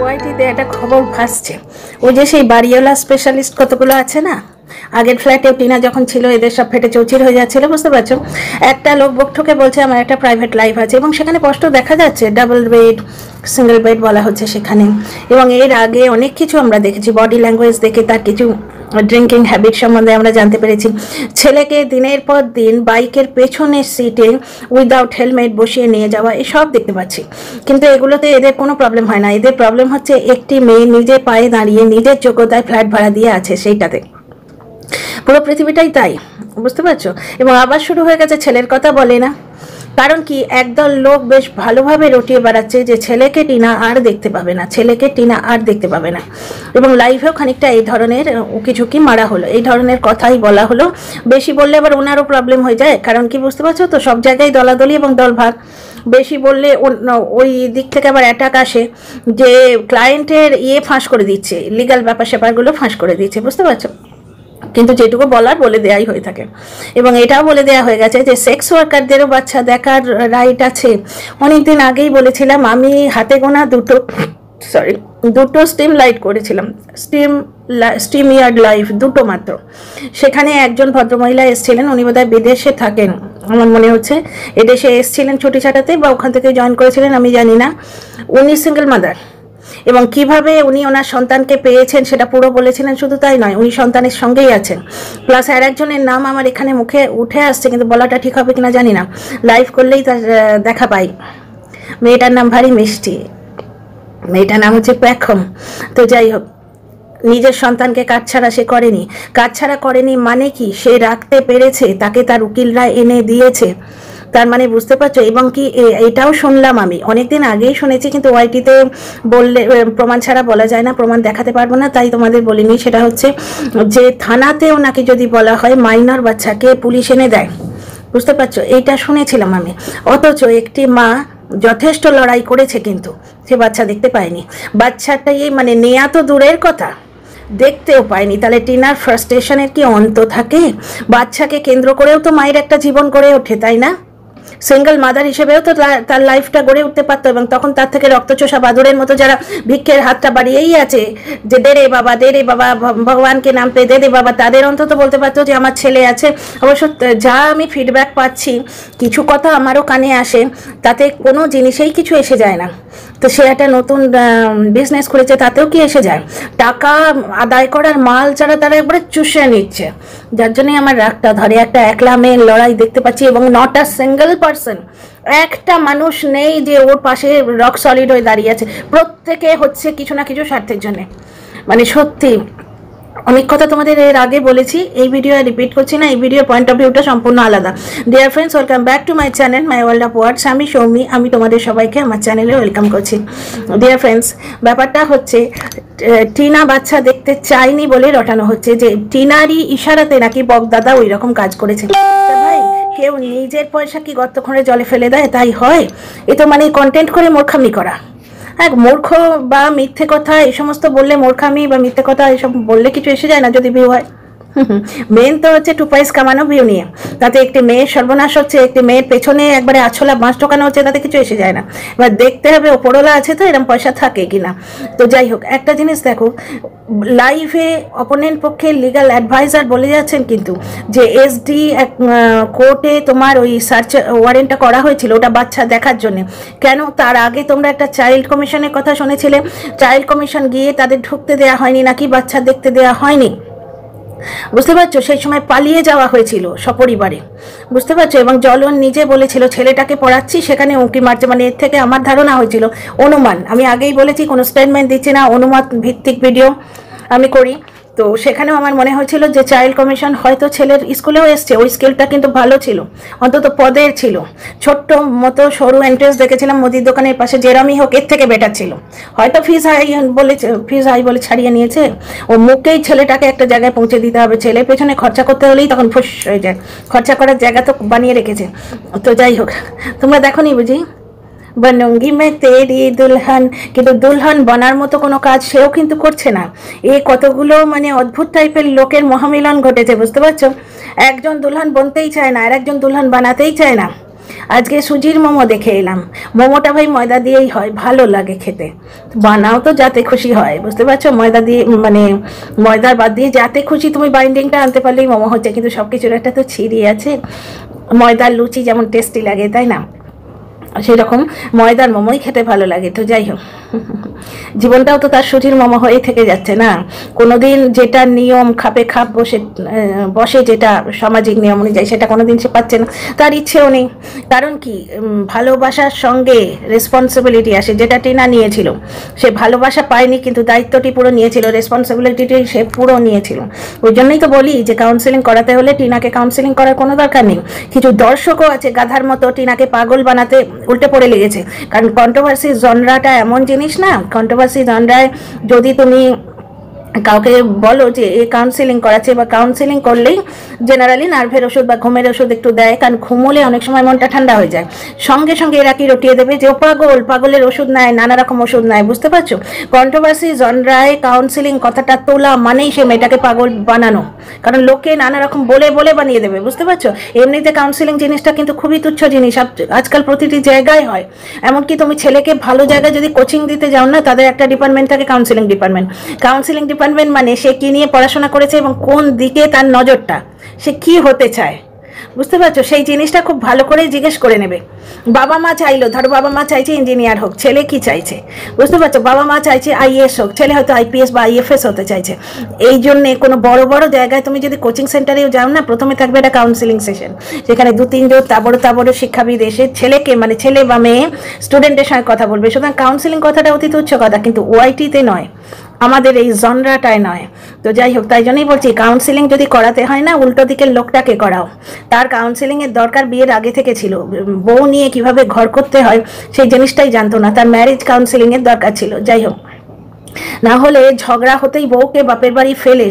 ওয়াইটিতে একটা খবর ভাসছে, ওই যে সেই বাড়িওয়ালা স্পেশালিস্ট কতগুলো আছে না, আগের ফ্ল্যাটে টিনা যখন ছিল এদের সব ফেটে চৌচির হয়ে যাচ্ছিল, বুঝতে পারছো। একটা লোক বকঠকে বলছে আমার একটা প্রাইভেট লাইফ আছে, এবং সেখানে স্পষ্ট দেখা যাচ্ছে ডাবল বেড, সিঙ্গেল বেড বলা হচ্ছে সেখানে। এবং এর আগে অনেক কিছু আমরা দেখেছি, বডি ল্যাঙ্গুয়েজ দেখে তার কিছু ড্রিঙ্কিং হ্যাবিট সম্বন্ধে আমরা জানতে পেরেছি। ছেলেকে দিনের পর দিন বাইকের পেছনের সিটে উইদাউট হেলমেট বসিয়ে নিয়ে যাওয়া, এসব দেখতে পাচ্ছি। কিন্তু এগুলোতে এদের কোনো প্রবলেম হয় না, এদের প্রবলেম হচ্ছে একটি মেয়ে নিজের পায়ে দাঁড়িয়ে নিজের যোগ্যতায় ফ্ল্যাট ভাড়া দিয়ে আছে, সেইটাতে। পুরো পৃথিবীটাই তাই, বুঝতে পারছো। এবং আবার শুরু হয়ে গেছে ছেলের কথা বলে না, কারণ কি একদল লোক বেশ ভালোভাবে রটিয়ে বেড়াচ্ছে যে ছেলেকে টিনা আর দেখতে পাবে না, ছেলেকে টিনা আর দেখতে পাবে না। এবং লাইভেও খানিকটা এই ধরনের উকিঝুঁকি মারা হলো, এই ধরনের কথাই বলা হলো। বেশি বললে আবার ওনারও প্রবলেম হয়ে যায়, কারণ কি বুঝতে পারছো তো, সব জায়গায় দলাদলি এবং দলভাগ। বেশি বললে ওই দিক থেকে আবার অ্যাটাক আসে যে ক্লায়েন্টের ফাঁস করে দিচ্ছে, লিগাল ব্যাপার স্যাপারগুলো ফাঁস করে দিচ্ছে, বুঝতে পারছো। কিন্তু যেটুকু বলার বলে দেওয়াই হয়ে থাকে। এবং এটাও বলে দেওয়া হয়ে গেছে যে সেক্স ওয়ার্কারদেরও বাচ্চা দেখার রাইট আছে। অনেকদিন আগেই বলেছিলাম, আমি হাতে গোনা দুটো স্টিম লাইট করেছিলাম, স্টিম ইয়ার্ড লাইফ, দুটো মাত্র। সেখানে একজন ভদ্রমহিলা এসেছিলেন, উনি বোধহয় বিদেশে থাকেন আমার মনে হচ্ছে, এদেশে এসেছিলেন ছুটি ছাটাতে বা ওখান থেকে জয়েন করেছিলেন আমি জানি না। উনি সিঙ্গেল মাদার, এবং কিভাবে উনি ওনার সন্তানকে পেয়েছেন সেটা পুরো বলেছিলেন। শুধু তাই নয়, উনি সন্তানের সঙ্গেই আছেন। প্লাস আর একজনের নাম আমার এখানে মুখে উঠে আসছে, কিন্তু বলাটা ঠিক হবে কিনা জানি না, লাইভ করলেই তার দেখা পাই। মেয়েটার নাম ভারী মিষ্টি, মেয়েটার নাম হচ্ছে প্যাখম। তো যাই হোক, নিজের সন্তানকে কাটছাড়া সে করেনি। কাটছাড়া করেনি মানে কি, সে রাখতে পেরেছে, তাকে তার উকিলরা এনে দিয়েছে। তার মানে বুঝতে পারছো। এবং কি এটাও শুনলাম, আমি অনেকদিন আগেই শুনেছি, কিন্তু ওয়াইটিতে বললে প্রমাণ ছাড়া বলা যায় না, প্রমাণ দেখাতে পারবো না, তাই তোমাদের বলিনি। সেটা হচ্ছে যে থানাতেও নাকি যদি বলা হয় মাইনর বাচ্চাকে পুলিশ এনে দেয়, বুঝতে পারছো, এইটা শুনেছিলাম আমি। অথচ একটি মা যথেষ্ট লড়াই করেছে, কিন্তু সে বাচ্চা দেখতে পায়নি। বাচ্চাটাই মানে নেয়া তো দূরের কথা, দেখতেও পায়নি। তাহলে টিনার ফ্রাস্ট্রেশনের কি অন্ত থাকে? বাচ্চাকে কেন্দ্র করেও তো মায়ের একটা জীবন গড়ে ওঠে, তাই না? সিঙ্গেল মাদার হিসেবেও তো তার লাইফটা গড়ে উঠতে পারতো। এবং তখন তার থেকে রক্তচোষা বাদুরের মতো যারা ভিক্ষের হাতটা বাড়িয়েই আছে যে দে রে বাবা, ভগবানকে নাম পেয়ে দে বাবা, তাদের অন্তত বলতে পারতো যে আমার ছেলে আছে। অবশ্য যা আমি ফিডব্যাক পাচ্ছি, কিছু কথা আমারও কানে আসে, তাতে কোনো জিনিসেই কিছু এসে যায় না। তো সে একটা নতুন বিজনেস করেছে, তাতেও কি এসে যায়? টাকা আদায় করার মাল ছাড়া তারা একবারে চুষে নিচ্ছে, যার জন্যই আমার রাগটা ধরে। একটা একলা মেয়ের লড়াই দেখতে পাচ্ছি, এবং নট আ সিঙ্গেল পার্সন, একটা মানুষ নেই যে ওর পাশে রক সলিড হয়ে দাঁড়িয়ে আছে। প্রত্যেকে হচ্ছে কিছু না কিছু স্বার্থের জন্যে। মানে সত্যি অনেক কথা তোমাদের এর আগে বলেছি, এই ভিডিও রিপিট করছি না, এই ভিডিও পয়েন্ট অফ ভিউটা সম্পূর্ণ আলাদা। Dear friends, welcome back to my channel my world of words. আমি সৌমি, আমি তোমাদের সবাইকে আমার চ্যানেলে ওয়েলকাম করছি। ডিয়ার ফ্রেন্ডস, ব্যাপারটা হচ্ছে টিনা বাচ্চা দেখতে চায়নি বলে রটানো হচ্ছে যে টিনারই ইশারাতে নাকি বকদাদা ওই রকম কাজ করেছে। ভাই, কেউ নিজের পয়সা কি গর্ত খুঁড়ে জলে ফেলে দেয়? তাই হয়? এ তো মানে কন্টেন্ট করে মূর্খামি করা। হ্যাঁ, মূর্খ বা মিথ্যে কথা এই সমস্ত বললে, মূর্খামি বা মিথ্যে কথা এসব বললে কিছু এসে যায় না যদি ভিউ হয়। মেন তো হচ্ছে 2 পয়সা কামানো ভিউ নিয়ে। তাতে একটি মেয়ের সর্বনাশ হচ্ছে, একটি মেয়ের পেছনে একবারে আছলা বাঁশ ঢোকানো হচ্ছে, তাতে কিছু এসে যায় না। এবার দেখতে হবে ওপরওয়ালা আছে তো এরকম পয়সা থাকে কিনা। তো যাই হোক, একটা জিনিস দেখো, লাইভে অপোনেন্ট পক্ষে লিগাল অ্যাডভাইজার বলে যাচ্ছেন কিন্তু যে এসডি কোর্টে তোমার ওই সার্চ ওয়ারেন্টটা করা হয়েছিল ওটা বাচ্চা দেখার জন্য। কেন? তার আগে তোমরা একটা চাইল্ড কমিশনের কথা শুনেছিলে, চাইল্ড কমিশন গিয়ে তাদের ঢুকতে দেওয়া হয়নি, নাকি বাচ্চা দেখতে দেওয়া হয়নি, বুঝতে পারছো। সেই সময় পালিয়ে যাওয়া হয়েছিল সপরিবারে, বুঝতে পারছো। এবং জলন নিজে বলেছিল ছেলেটাকে পড়াচ্ছি, সেখানে উঁকি মারছে। মানে এর থেকে আমার ধারণা হয়েছিল, অনুমান, আমি আগেই বলেছি কোনো স্টেটমেন্ট দিচ্ছি না, অনুমান ভিত্তিক ভিডিও আমি করি। তো সেখানেও আমার মনে হয়েছিল যে চাইল্ড কমিশন হয়তো ছেলের স্কুলেও এসছে, ওই স্কুলটা কিন্তু ভালো ছিল, অন্তত পদের ছিল, ছোট্ট মতো সরু এন্ট্রেন্স দেখেছিলাম মুদির দোকানের পাশে, যেরমই হোক এর থেকে বেটার ছিল। হয়তো ফিস হাই বলে ছাড়িয়ে নিয়েছে। ও মুখেই ছেলেটাকে একটা জায়গায় পৌঁছে দিতে হবে, ছেলের পেছনে খরচা করতে হলেই তখন ফুস হয়ে যায়, খরচা করার জায়গা তো বানিয়ে রেখেছে। তো যাই হোক, তোমরা দেখো নি বুঝি बनूंगी मैं तेरी दुल्हन, কিন্তু দুলহন বনার মতো কোনো কাজ সেও কিন্তু করছে না। এই কতগুলো মানে অদ্ভুত টাইপের লোকের মহামিলন ঘটেছে, বুঝতে পারছো। একজন দুলহন বনতেই চায় না, আর একজন দুলহন বানাতেই চায় না। আজকে সুজির মোমো দেখে এলাম। মোমোটা ভাই ময়দা দিয়েই হয়, ভালো লাগে খেতে। বানাও তো যাতে খুশি হয়, বুঝতে পারছো? ময়দা দিয়ে মানে ময়দার বাদ দিয়ে যাতে খুশি তুমি বাইন্ডিংটা আনতে পারলেই মোমো হচ্ছে। কিন্তু সব কিছুর একটা তো ছিঁড়ি আছে। ময়দার লুচি যেমন টেস্টি লাগে, তাই না? সেরকম ময়দার মোমোই খেতে ভালো লাগে। তো যাই হোক, জীবনটাও তো তার সুজির মোমো হয়েই থেকে যাচ্ছে না। কোনোদিন যেটা নিয়ম খাপে খাপ বসে যেটা সামাজিক নিয়ম অনুযায়ী, সেটা কোনোদিন সে পাচ্ছে না, তার ইচ্ছেও নেই। কারণ কি, ভালোবাসার সঙ্গে রেসপন্সিবিলিটি আসে, যেটা টিনা নিয়েছিল। সে ভালোবাসা পায়নি কিন্তু দায়িত্বটি পুরো নিয়েছিল, রেসপন্সিবিলিটিটি সে পুরো নিয়েছিল। ওই জন্যই তো বলি যে কাউন্সিলিং করাতে হলে টিনাকে কাউন্সিলিং করার কোনো দরকার নেই। কিছু দর্শকও আছে গাধার মতো টিনাকে পাগল বানাতে উল্টে পড়ে লেগেছে। কারণ কন্ট্রোভার্সি জনরাটা এমন জিনিস না, কন্ট্রোভার্সি জনরায় যদি তুমি কাউকে বলো যে এ কাউন্সিলিং করাচ্ছে, বা কাউন্সিলিং করলেই জেনারেলি নার্ভের ওষুধ বা ঘুমের ওষুধ একটু দেয়, কারণ ঘুমোলে অনেক সময় মনটা ঠান্ডা হয়ে যায়। সঙ্গে সঙ্গে এরা কি রটিয়ে দেবে যে ও পাগল, পাগলের ওষুধ নেয়, নানা রকম ওষুধ নেয়, বুঝতে পারছো? কন্ট্রোভার্সি জনরায় কাউন্সিলিং কথাটা তোলা মানেই সে মেয়েটাকে পাগল বানানো, কারণ লোকে নানা রকম বলে বলে বানিয়ে দেবে, বুঝতে পারছো? এমনিতে কাউন্সিলিং জিনিসটা কিন্তু খুবই তুচ্ছ জিনিস, আজকাল প্রতিটি জায়গায় হয়। এমনকি তুমি ছেলেকে ভালো জায়গায় যদি কোচিং দিতে যাও না, তাদের একটা ডিপার্টমেন্ট থাকে কাউন্সিলিং ডিপার্টমেন্ট। কাউন্সিলিং ডিপার্টমেন্ট মানে সে কি নিয়ে পড়াশোনা করেছে এবং কোন দিকে তার নজরটা, সে কি হতে চায়, বুঝতে পারছো? সেই জিনিসটা খুব ভালো করে জিজ্ঞেস করে নেবে। বাবা মা চাইলো, ধরো বাবা মা চাইছে ইঞ্জিনিয়ার হোক, ছেলে কি চাইছে, বুঝতে পারছো? বাবা মা চাইছে আইএস হোক, ছেলে হয়তো আইপিএস বা আইএফএস হতে চাইছে। এই জন্যে কোনো বড় বড় জায়গায় তুমি যদি কোচিং সেন্টারেও যাও না, প্রথমে থাকবে একটা কাউন্সিলিং সেশন, যেখানে 2-3 জন তাবড়ো শিক্ষাবিদ এসে ছেলেকে, মানে ছেলে বা মেয়ে স্টুডেন্টের সঙ্গে কথা বলবে। সুতরাং কাউন্সিলিং কথাটা অতি তুচ্ছ কথা, কিন্তু ওআইটিতে নয়, আমাদের এই জনরাটায় নয়। তো যাই হোক, তাই জন্যই বলছি কাউন্সিলিং যদি করাতে হয় না, উল্টো দিকের লোকটাকে করাও। তার কাউন্সিলিংয়ের দরকার বিয়ের আগে থেকে ছিল। বউ নিয়ে কিভাবে ঘর করতে হয় সেই জিনিসটাই জানতো না, তার ম্যারেজ কাউন্সিলিংয়ের দরকার ছিল। যাই হোক, না হলে ঝগড়া হতেই বউকে বাপের বাড়ি ফেলে,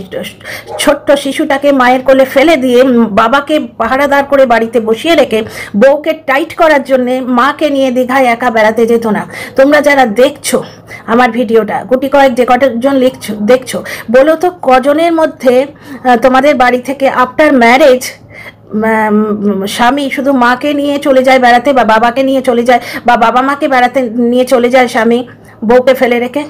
ছোট্ট শিশুটাকে মায়ের কোলে ফেলে দিয়ে, বাবাকে পাহারাদার করে বাড়িতে বসিয়ে রেখে বউকে টাইট করার জন্য মাকে নিয়ে দীঘায় একা বেড়াতে যেত না। তোমরা যারা দেখছো আমার ভিডিওটা, গুটি কয়েক যে কতজন দেখছো, বলো তো কজনের মধ্যে তোমাদের বাড়ি থেকে আফটার ম্যারেজ স্বামী শুধু মাকে নিয়ে চলে যায় বেড়াতে, বা বাবাকে নিয়ে চলে যায়, বা বাবা মাকে বেড়াতে নিয়ে চলে যায় স্বামী, বউকে ফেলে রেখে?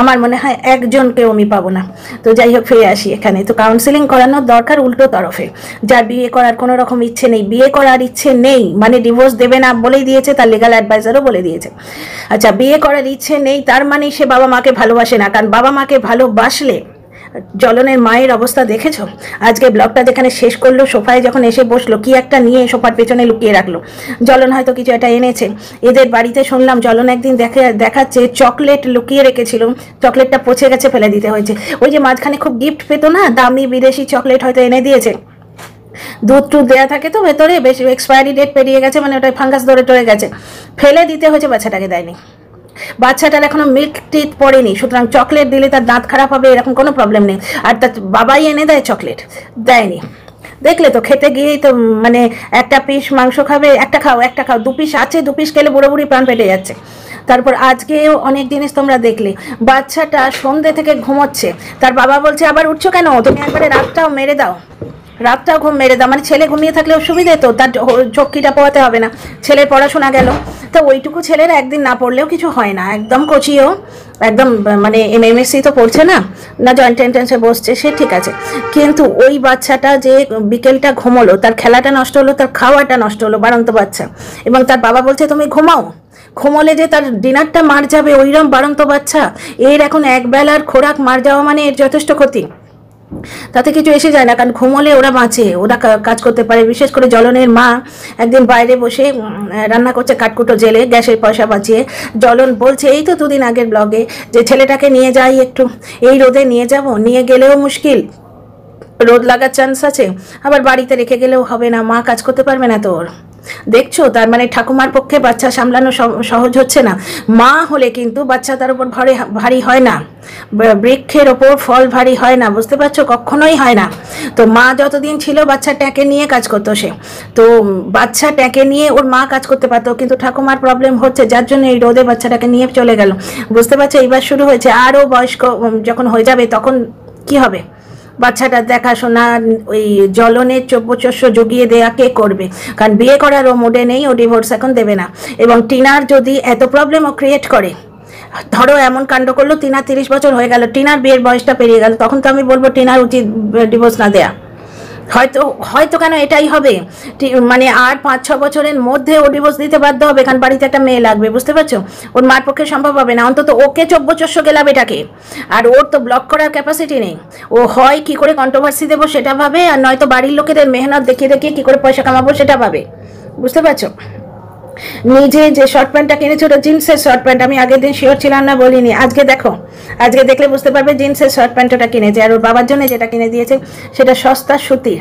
আমার মনে হয় একজনকেও আমি পাবো না। তো যাই হোক, ফিরে আসি এখানে। তো কাউন্সিলিং করানোর দরকার উল্টো তরফে। যার বিয়ে করার কোনো রকম ইচ্ছে নেই, বিয়ে করার ইচ্ছে নেই মানে ডিভোর্স দেবে না বলেই দিয়েছে, তার লিগাল অ্যাডভাইজারও বলে দিয়েছে। আচ্ছা, বিয়ে করার ইচ্ছে নেই তার মানে সে বাবা মাকে ভালোবাসে না, কারণ বাবা মাকে ভালোবাসলে, জলনের মায়ের অবস্থা দেখেছো? আজকে ব্লগটা যেখানে শেষ করলো, সোফায় যখন এসে বসলো, কি একটা নিয়ে সোফার পেছনে লুকিয়ে রাখলো। জলন হয়তো কিছু একটা এনেছে। এদের বাড়িতে শুনলাম জলন একদিন দেখাচ্ছে চকলেট লুকিয়ে রেখেছিল, চকলেটটা পচে গেছে, ফেলে দিতে হয়েছে। ওই যে মাঝখানে খুব গিফট পেতো না, দামি বিদেশি চকলেট হয়তো এনে দিয়েছে, দুধ টুধ দেওয়া থাকে তো ভেতরে, বেশি এক্সপায়ারি ডেট পেরিয়ে গেছে, মানে ওটা ফাঙ্গাস ধরে টরে গেছে, ফেলে দিতে হয়েছে, বাচ্চাটাকে দেয়নি। বাচ্চাটার এখনো মিল্ক টিথ পড়েনি, সুতরাং চকলেট দিলে তার দাঁত খারাপ হবে এরকম কোনো প্রবলেম নেই। আর তার বাবাই এনে দেয় চকলেট, দেয়নি। দেখলে তো, খেতে গিয়েই তো মানে একটা পিস মাংস খাবে, একটা খাও 2 পিস আছে, 2 পিস খেলে বুড়ো বুড়ি প্রাণ পেটে যাচ্ছে। তারপর আজকেও অনেক জিনিস তোমরা দেখলে, বাচ্চাটা সন্ধ্যে থেকে ঘুমোচ্ছে, তার বাবা বলছে আবার উঠছো কেন, তুমি একবারে রাতটাও মেরে দাও, রাতটাও ঘুম মেরে দাও। মানে ছেলে ঘুমিয়ে থাকলেও সুবিধে, তো তার চক্ষিটা পোয়াতে হবে না, ছেলের পড়াশোনা গেল। তো ওইটুকু ছেলেরা একদিন না পড়লেও কিছু হয় না, একদম কচিও, একদম মানে এমএসসি তো পড়ছে না, না জয়েন্ট এন্ট্রান্সে বসছে, সে ঠিক আছে। কিন্তু ওই বাচ্চাটা যে বিকেলটা ঘুমোলো, তার খেলাটা নষ্ট হলো, তার খাওয়াটা নষ্ট হলো, বাড়ন্ত বাচ্চা, এবং তার বাবা বলছে তুমি ঘুমাও, ঘুমোলে যে তার ডিনারটা মার যাবে, ওইরকম বাড়ন্ত বাচ্চা। এর এখন একবেলার খোরাক মার যাওয়া মানে এর যথেষ্ট ক্ষতি, তাতে কিছু এসে যায় না, কারণ ঘুমোলে ওরা বাঁচে, ওরা কাজ করতে পারে। বিশেষ করে জলনের মা একদিন বাইরে বসে রান্না করছে কাঠকুটো জেলে, গ্যাসের পয়সা বাঁচিয়ে। জলন বলছে এই তো 2 দিন আগের ব্লগে, যে ছেলেটাকে নিয়ে যাই একটু, এই রোদে নিয়ে যাব, নিয়ে গেলেও মুশকিল, রোদ লাগার চান্স আছে, আবার বাড়িতে রেখে গেলেও হবে না, মা কাজ করতে পারবে না তোর। দেখছো, তার মানে ঠাকুমার পক্ষে বাচ্চা সামলানো সহজ হচ্ছে না। মা হলে কিন্তু বাচ্চা তার উপর ভারী হয় না, বৃক্ষের ওপর ফল ভারী হয় না, বুঝতে পারছো, কখনোই হয় না। তো মা যতদিন ছিল বাচ্চা ট্যাঁকে নিয়ে কাজ করতো সে, তো বাচ্চা ট্যাঁকে নিয়ে ওর মা কাজ করতে পারতো, কিন্তু ঠাকুমার প্রবলেম হচ্ছে, যার জন্য এই রোদে বাচ্চাটাকে নিয়ে চলে গেল, বুঝতে পারছো? এইবার শুরু হয়েছে, আরও বয়স্ক যখন হয়ে যাবে তখন কি হবে, বাচ্চাটার দেখাশোনা, ওই জ্বলনের চব্যচস্য জুগিয়ে দেয়া কে করবে? কারণ বিয়ে করার ও মোডে নেই, ও ডিভোর্স এখন দেবে না। এবং টিনার যদি এত প্রবলেম ও ক্রিয়েট করে, ধরো এমন কাণ্ড করলো, টিনার 30 বছর হয়ে গেল, টিনার বিয়ের বয়সটা পেরিয়ে গেল, তখন তো আমি বলবো টিনার উচিত ডিভোর্স না দেয়া। হয়তো হয়তো কেন এটাই হবে, মানে আর 5-6 বছরের মধ্যে ও ডিভোর্স দিতে বাধ্য হবে, কারণ বাড়িতে একটা মেয়ে লাগবে, বুঝতে পারছো? ওর মার পক্ষে সম্ভব হবে না, অন্তত ওকে চব্যচস্য গেলাবেটাকে। আর ওর তো ব্লক করার ক্যাপাসিটি নেই। ও হয় কি করে কন্ট্রোভার্সি দেবো সেটা ভাবে, আর নয়তো বাড়ির লোকেদের মেহনত দেখিয়ে দেখিয়ে কি করে পয়সা কামাবো সেটা ভাবে, বুঝতে পারছো? নিজে যে শর্ট প্যান্টটা কিনেছে ওটা জিন্সের শর্ট প্যান্ট, আমি আগের দিন শিওর ছিলাম না বলিনি, আজকে দেখো, আজকে দেখলে বুঝতে পারবে জিন্সের শর্ট প্যান্ট ওটা কিনেছে। আর ওর বাবার জন্য যেটা কিনে দিয়েছে সেটা সস্তা সুতির,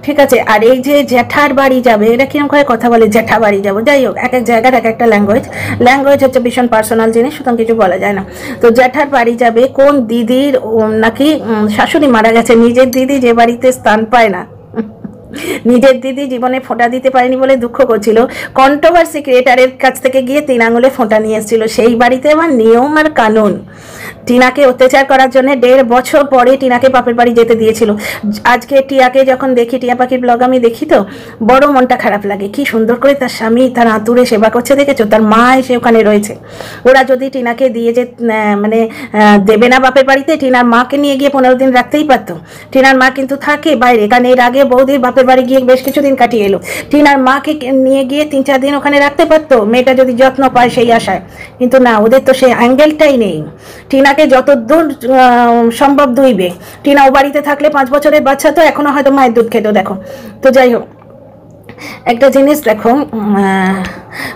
ঠিক আছে? আর এই যে জ্যাঠার বাড়ি যাবে, এটা কিরকম করে কথা বলে জ্যাঠা বাড়ি যাবো, যাই হোক, এক এক জায়গার এক একটা ল্যাঙ্গুয়েজ হচ্ছে ভীষণ পার্সোনাল জিনিস, সুতরাং কিছু বলা যায় না। তো জ্যাঠার বাড়ি যাবে, কোন দিদির নাকি শাশুড়ি মারা গেছে, নিজের দিদি যে বাড়িতে স্থান পায় না, নিজের দিদি জীবনে ফোঁটা দিতে পারেনি বলে দুঃখ করছিল, কন্ট্রোভার্সি ক্রিয়েটারের কাছ থেকে গিয়ে 3 আঙুলে ফোঁটা নিয়ে এসেছিল। সেই বাড়িতে আবার নিয়ম আর কানুন, টিনাকে অত্যাচার করার জন্য 1.5 বছর পরে টিনাকে বাপের বাড়ি যেতে দিয়েছিল। আজকে টিয়াকে যখন দেখি, টিয়া পাখির ব্লগ আমি দেখি, তো বড় মনটা খারাপ লাগে। কি সুন্দর করে তার স্বামী তার আতুরে সেবা করছে, দেখেছো? তার মা এসে ওখানে রয়েছে। ওরা যদি টিনাকে দিয়ে যে মানে দেবে না বাপের বাড়িতে, টিনার মাকে নিয়ে গিয়ে 15 দিন রাখতেই পারতো। টিনার মা কিন্তু থাকে বাইরে, কারণ এর আগে বৌদির বাপের বাড়ি গিয়ে বেশ কিছুদিন কাটিয়ে এলো। টিনার মাকে নিয়ে গিয়ে 3-4 দিন ওখানে রাখতে পারতো, মেয়েটা যদি যত্ন পায় সেই আশায়। কিন্তু না, ওদের তো সেই অ্যাঙ্গেলটাই নেই। টিনাকে যতদূর সম্ভব দুইবে। টিনা ও বাড়িতে থাকলে 5 বছরের বাচ্চা তো এখনো হয়তো মায়ের দুধ খেত, দেখো তো। যাই হোক, একটা জিনিস দেখো,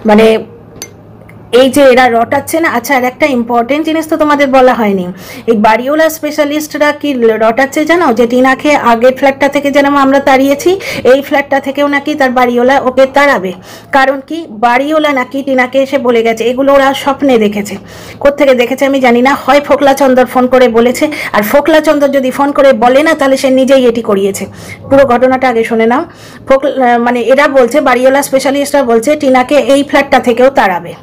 মানে এই যে এরা রটাচ্ছে না। আচ্ছা, আর একটা ইম্পর্টেন্ট জিনিস তো তোমাদের বলা হয়নি, এই বাড়িওয়ালা স্পেশালিস্টরা কি রটাচ্ছে জানো? যে টিনাকে আগের ফ্ল্যাটটা থেকে যেন আমরা তাড়িয়েছি, এই ফ্ল্যাটটা থেকেও নাকি তার বাড়িওয়ালা ওকে তাড়াবে। কারণ কি, বাড়িওয়ালা নাকি টিনাকে এসে বলে গেছে, এগুলো ওরা স্বপ্নে দেখেছে। কোত্থেকে দেখেছে আমি জানি না, হয় ফোকলা চন্দর ফোন করে বলেছে, আর ফোকলা চন্দর যদি ফোন করে বলে না, তাহলে সে নিজেই এটি করিয়েছে। পুরো ঘটনাটা আগে শুনে নাও। মানে এরা বলছে, বাড়িওয়ালা স্পেশালিস্টরা বলছে টিনাকে এই ফ্ল্যাটটা থেকেও তাড়াবে।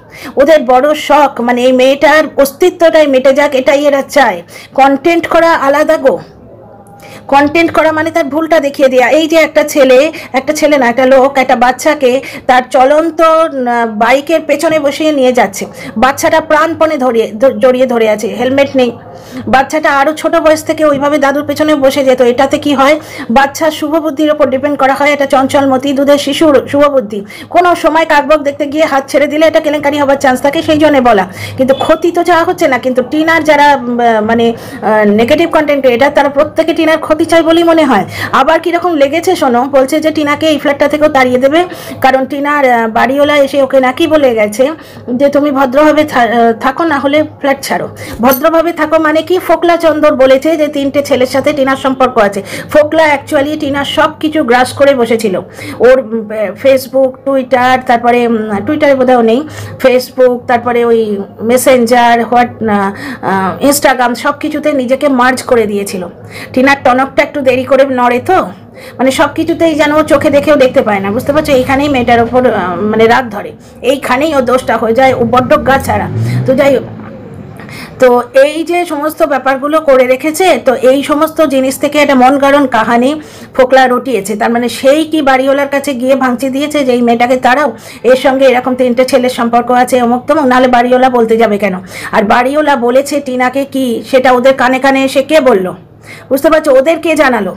ওদের বড় শখ, মানে এই মেয়েটার অস্তিত্বটাই মেটে যাক, এটাই এরা চায়। কন্টেন্ট করা আলাদা গো, কন্টেন্ট করা মানে তার ভুলটা দেখিয়ে দেওয়া। এই যে একটা ছেলে না, একটা লোক একটা বাচ্চাকে তার চলন্ত বাইকের পেছনে বসিয়ে নিয়ে যাচ্ছে, বাচ্চাটা প্রাণপণে জড়িয়ে ধরে আছে, হেলমেট নেই। বাচ্চাটা আরও ছোট বয়স থেকে ওইভাবে দাদুর পেছনে বসে যেত। এটাতে কি হয়, বাচ্চার শুভবুদ্ধির ওপর ডিপেন্ড করা হয়। এটা চঞ্চলমতি দুধের শিশুর শুভবুদ্ধি, কোনো সময় কাকবক দেখতে গিয়ে হাত ছেড়ে দিলে এটা কেলেঙ্কারি হবার চান্স থাকে, সেই জন্য বলা। কিন্তু ক্ষতি তো যাওয়া হচ্ছে না। কিন্তু টিনার যারা মানে নেগেটিভ কন্টেন্ট এটা, তারা প্রত্যেকে টিনার ক্ষতি চাই বলেই মনে হয়। আবার কীরকম লেগেছে শোনো, বলছে যে টিনাকে এই ফ্ল্যাটটা থেকেও তাড়িয়ে দেবে, কারণ টিনার বাড়িওয়ালা এসে ওকে নাকি বলে গেছে যে তুমি ভদ্রভাবে থাকো, না হলে ফ্ল্যাট ছাড়ো। ভদ্রভাবে থাকো মানে কি, ফোকলা চন্দর বলেছে যে 3টে ছেলের সাথে টিনার সম্পর্ক আছে। ফোকলা অ্যাকচুয়ালি টিনার সব কিছু গ্রাস করে বসেছিল। ওর ফেসবুক, টুইটার, তারপরে টুইটারে বোধহয় নেই, ফেসবুক, তারপরে ওই মেসেঞ্জার, ইনস্টাগ্রাম, সব কিছুতে নিজেকে মার্জ করে দিয়েছিল। টিনার টনকটা একটু দেরি করে নড়ে, তো মানে সব কিছুতেই যেন চোখে দেখেও দেখতে পায় না, বুঝতে পারছো? এইখানেই মেয়েটার ওপর মানে রাগ ধরে, এইখানেই ও দোষটা হয়ে যায়, ও বড্ড গা ছাড়া। তো যাই হোক, তো এই যে সমস্ত ব্যাপারগুলো করে রেখেছে, তো এই সমস্ত জিনিস থেকে একটা মন গড়ন কাহানি ফোকলা রটিয়েছে। তার মানে সেই কি বাড়িওয়ালার কাছে গিয়ে ভাঙচি দিয়েছে যে এই মেয়েটাকে তাড়াও, এর সঙ্গে এরকম 3টে ছেলের সম্পর্ক আছে, অমুক তমুক, নাহলে বাড়িওয়ালা বলতে যাবে কেন? আর বাড়িওয়ালা বলেছে টিনাকে কি, সেটা ওদের কানে কানে এসে কে বললো, বুঝতে পারছো? ওদের কে জানালো?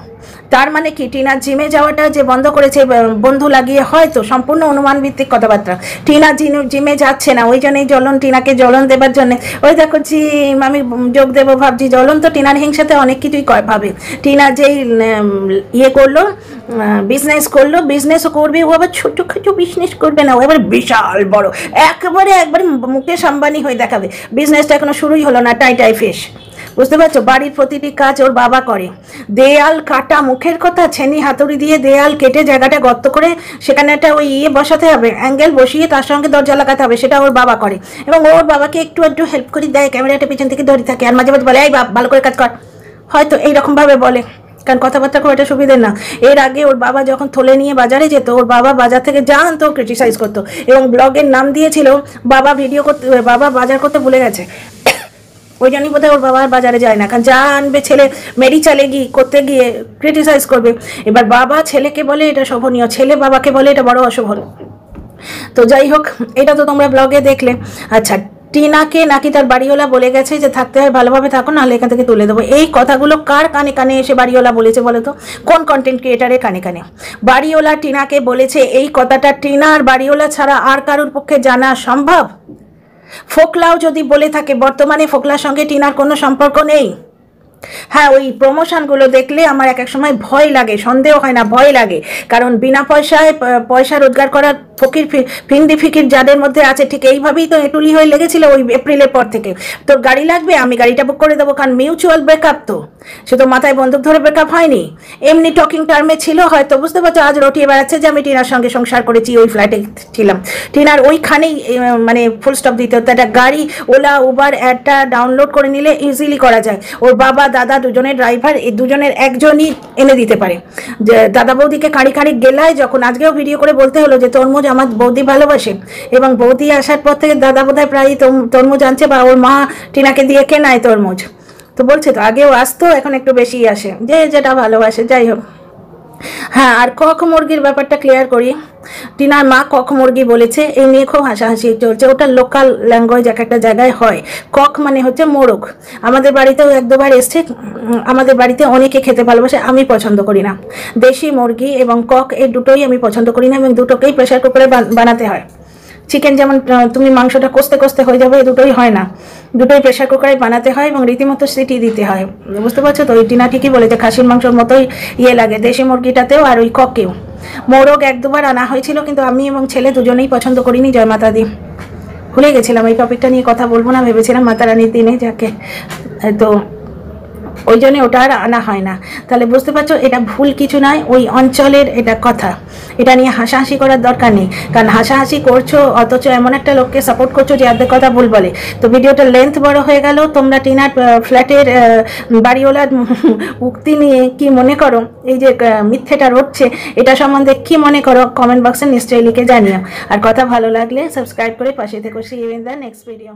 তার মানে কি, টিনার জিমে যাওয়াটা যে বন্ধ করেছে বন্ধু লাগিয়ে, হয়তো সম্পূর্ণ অনুমান ভিত্তিক কথাবার্তা। টিনা জিমে যাচ্ছে না, ওই জন্যই জ্বলন, টিনাকে জ্বলন দেবার জন্য। ওই দেখো জিম আমি যোগ দেবো ভাবছি, জ্বলন তো টিনার হিংসাতে অনেক কিছুই ভাবে। টিনা যেই ইয়ে করলো, বিজনেসও করবে, ও আবার ছোটোখাটো বিজনেস করবে না, ও এবার বিশাল বড়, একবারে মুকেশ আম্বানি হয়ে দেখাবে। বিজনেসটা এখনো শুরুই হলো না, টাই ফিশ, বুঝতে পারছো? বাড়ির প্রতিটি কাজ ওর বাবা করে। দেয়াল কাটা, মুখের কথা, ছেনি হাতুড়ি দিয়ে দেয়াল কেটে জায়গাটা গর্ত করে সেখানে একটা ওই ইয়ে বসাতে হবে, অ্যাঙ্গেল বসিয়ে তার সঙ্গে দরজা লাগাতে হবে, সেটা ওর বাবা করে। এবং ওর বাবাকে একটু হেল্প করে দেয়, ক্যামেরাটা পিছন থেকে ধরে থাকে, আর মাঝে মাঝে বলে এই বাপ ভালো করে কাজ কর, হয়তো এইরকমভাবে বলে, কারণ কথাবার্তা খুব একটা সুবিধে না। এর আগে ওর বাবা যখন থলে নিয়ে বাজারে যেত, ওর বাবা বাজার থেকে যা আনতো ক্রিটিসাইজ করতো, এবং ব্লগের নাম দিয়েছিল বাবা বাজার করতে ভুলে গেছে। ওই জন্যই বোধহয় ওর বাবা আর বাজারে যায় না, কারণ যা আনবে ছেলে মেরি চালে গিয়ে করতে গিয়ে ক্রিটিসাইজ করবে। এবার বাবা ছেলেকে বলে এটা শোভনীয়, ছেলে বাবাকে বলে এটা বড় অশোভন। তো যাই হোক, এটা তো তোমরা ব্লগে দেখলে। আচ্ছা, টিনাকে নাকি তার বাড়িওয়ালা বলে গেছে যে থাকতে হয় ভালোভাবে থাকো, নাহলে এখান থেকে তুলে দেবো। এই কথাগুলো কার কানে কানে এসে বাড়িওয়ালা বলেছে বলো তো? কোন কন্টেন্ট ক্রিয়েটারের কানে কানে বাড়িওয়ালা টিনাকে বলেছে? এই কথাটা টিনার বাড়িওয়ালা ছাড়া আর কারোর পক্ষে জানা সম্ভব? ফোকলাও যদি বলে থাকে, বর্তমানে ফোকলার সঙ্গে টিনার কোনো সম্পর্ক নেই। হ্যাঁ, ওই প্রমোশনগুলো দেখলে আমার এক এক সময় ভয় লাগে, সন্দেহ হয় না, ভয় লাগে। কারণ বিনা পয়সায় পয়সা রোজগার করার ফকির ফিন্দি ফিকির যাদের মধ্যে আছে, ঠিক এইভাবেই তো এটুলি হয়ে লেগেছিল ওই এপ্রিলের পর থেকে। তোর গাড়ি লাগবে, আমি গাড়িটা বুক করে দেবো, কারণ মিউচুয়াল ব্রেকআপ তো, সে তো মাথায় বন্দুক ধরে ব্রেকআপ হয়নি, এমনি টকিং টার্মে ছিল হয়তো। বুঝতে পারছো, আজ রটিয়ে বেড়াচ্ছে যে আমি টিনার সঙ্গে সংসার করেছি, ওই ফ্ল্যাটে ছিলাম। টিনার ওইখানেই মানে ফুল স্টপ দিতে হতো। একটা গাড়ি ওলা উবার অ্যাডটা ডাউনলোড করে নিলে ইজিলি করা যায়। ওর বাবা দাদা দুজনের ড্রাইভার, এই দুজনের একজনই এনে দিতে পারে। যে দাদা বৌদিকে কাঁড়ি কাঁড়ি গেলায় যখন আজকেও ভিডিও করে বলতে হলো যে তরমুজ আমার বৌদি ভালোবাসে, এবং বৌদি আসার পর থেকে দাদা বোধহয় প্রায় তরমুজ আনছে, বা ওর মা টিনাকে দিয়ে কেনায় তরমুজ। তো বলছে তো আগেও আসতো, এখন একটু বেশি আসে, যে যেটা ভালোবাসে। যাই হোক, হ্যাঁ, আর কক মুরগির ব্যাপারটা ক্লিয়ার করি। টিনার মা কক মুরগি বলেছে, এই নিয়ে খুব হাসাহাসি চলছে। ওটা লোকাল ল্যাঙ্গুয়েজ, এক একটা জায়গায় হয়। কক মানে হচ্ছে মোরগ। আমাদের বাড়িতেও এক দুবার এসছে। আমাদের বাড়িতে অনেকে খেতে ভালোবাসে, আমি পছন্দ করি না। দেশি মুরগি এবং কক এই দুটোই আমি পছন্দ করি না, এবং দুটোকেই প্রেশার কুকারে বানাতে হয়। চিকেন যেমন তুমি মাংসটা কষতে কষতে হয়ে যাবে, এই দুটোই হয় না, দুটোই প্রেশার কুকারে বানাতে হয় এবং রীতিমতো সিটি দিতে হয়। বুঝতে পারছো তো? ওই টিনা ঠিকই বলেছে, খাসির মাংসর মতোই লাগে দেশি মুরগিটাতেও আর ওই ককেও। মোরগ এক দুবার আনা হয়েছিল, কিন্তু আমি এবং ছেলে দুজনেই পছন্দ করিনি। জয় মাতা দি, ভুলে গেছিলাম এই টপিকটা নিয়ে কথা বলবো না, ভেবেছিলাম মাতা রানীর দিনে যাকে, তো ওই জন্যে ওটা আর আনা হয় না। তাহলে বুঝতে পারছো, এটা ভুল কিছু নয়, ওই অঞ্চলের এটা কথা। এটা নিয়ে হাসাহাসি করার দরকার নেই, কারণ হাসাহাসি করছো অথচ এমন একটা লোককে সাপোর্ট করছো যে অর্ধেক কথা ভুল বলে। তো ভিডিওটা লেন্থ বড় হয়ে গেল। তোমরা টিনার ফ্ল্যাটের বাড়িওয়ালার উক্তি নিয়ে কি মনে করো, এই যে মিথ্যেটা রটছে, এটা সম্বন্ধে কি মনে করো কমেন্ট বক্সে নিশ্চয়ই লিখে জানিও। আর কথা ভালো লাগলে সাবস্ক্রাইব করে পাশে থেকো। See you in the next video.